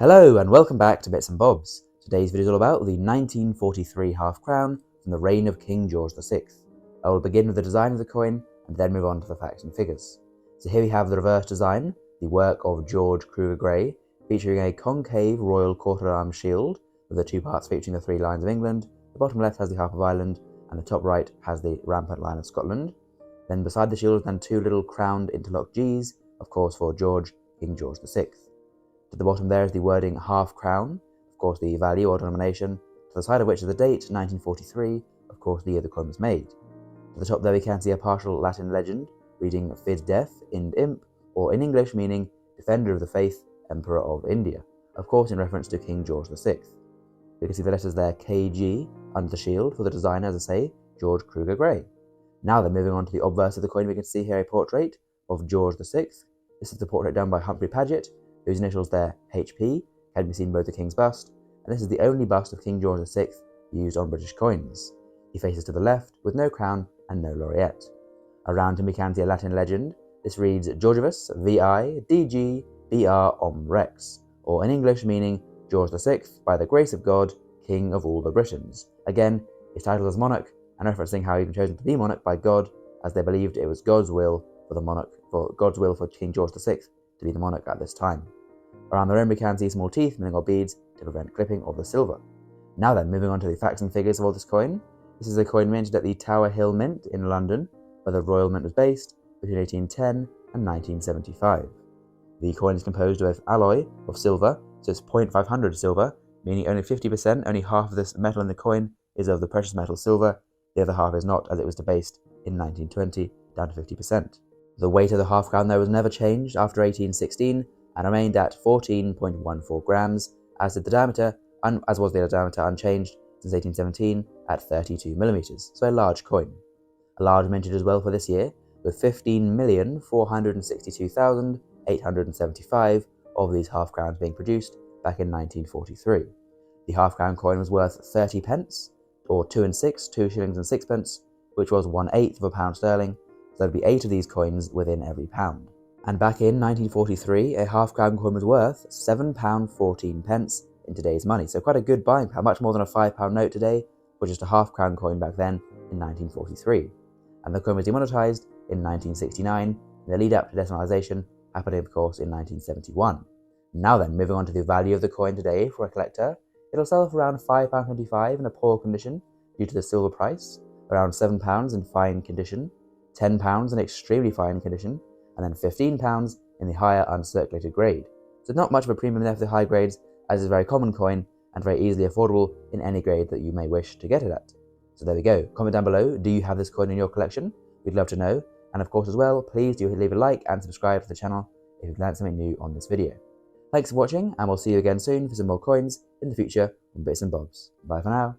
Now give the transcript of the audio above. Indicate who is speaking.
Speaker 1: Hello and welcome back to Bits and Bobs. Today's video is all about the 1943 half crown from the reign of King George VI. I will begin with the design of the coin and then move on to the facts and figures. So here we have the reverse design, the work of George Kruger Gray, featuring a concave royal court-of-arms shield with the two parts featuring the three lines of England. The bottom left has the harp of Ireland and the top right has the rampant line of Scotland. Then beside the shield stand two little crowned interlocked Gs, of course for George, King George VI. To the bottom there is the wording half crown, of course the value or denomination, to the side of which is the date, 1943, of course the year the coin was made. To the top there we can see a partial Latin legend, reading Fid Def Ind Imp, or in English meaning Defender of the Faith, Emperor of India, of course in reference to King George VI. You can see the letters there KG under the shield for the designer, as I say, George Kruger Gray. Now then, moving on to the obverse of the coin, we can see here a portrait of George VI. This is the portrait done by Humphrey Paget, whose initials there, HP, can be seen below the King's bust, and this is the only bust of King George VI used on British coins. He faces to the left, with no crown and no laureate. Around him we can see a Latin legend. This reads Georgivus VI DG BR Om Rex, or in English meaning George VI, by the grace of God, King of all the Britons. Again, his title as monarch, and referencing how he'd been chosen to be monarch by God, as they believed it was God's will for King George VI to be the monarch at this time. Around the rim we can see small teeth, milling or beads, to prevent clipping of the silver. Now then, moving on to the facts and figures of all this coin. This is a coin minted at the Tower Hill Mint in London, where the Royal Mint was based, between 1810 and 1975. The coin is composed of alloy of silver, so it's 0.500 silver, meaning only 50%, only half of this metal in the coin is of the precious metal silver, the other half is not, as it was debased in 1920 down to 50%. The weight of the half crown though was never changed after 1816 and remained at 14.14 grams, as was the diameter unchanged since 1817 at 32 millimeters, so a large coin. A large mintage as well for this year, with 15,462,875 of these half crowns being produced back in 1943. The half crown coin was worth 30 pence, or 2 and 6, 2 shillings and 6pence, which was 1/8 of a pound sterling. So there'd be 8 of these coins within every pound. And back in 1943, a half crown coin was worth £7.14 in today's money. So quite a good buying power, much more than a £5 note today, for just a half crown coin back then in 1943. And the coin was demonetised in 1969, and the lead up to decimalisation happening, of course, in 1971. Now then, moving on to the value of the coin today for a collector, it'll sell for around £5.25 in a poor condition due to the silver price, around £7 in fine condition, £10 in extremely fine condition, and then £15 in the higher uncirculated grade. So not much of a premium there for the high grades, as it's a very common coin and very easily affordable in any grade that you may wish to get it at. So there we go. Comment down below, do you have this coin in your collection? We'd love to know. And of course as well, please do leave a like and subscribe to the channel if you've learned something new on this video. Thanks for watching, and we'll see you again soon for some more coins in the future on Bits and Bobs. Bye for now.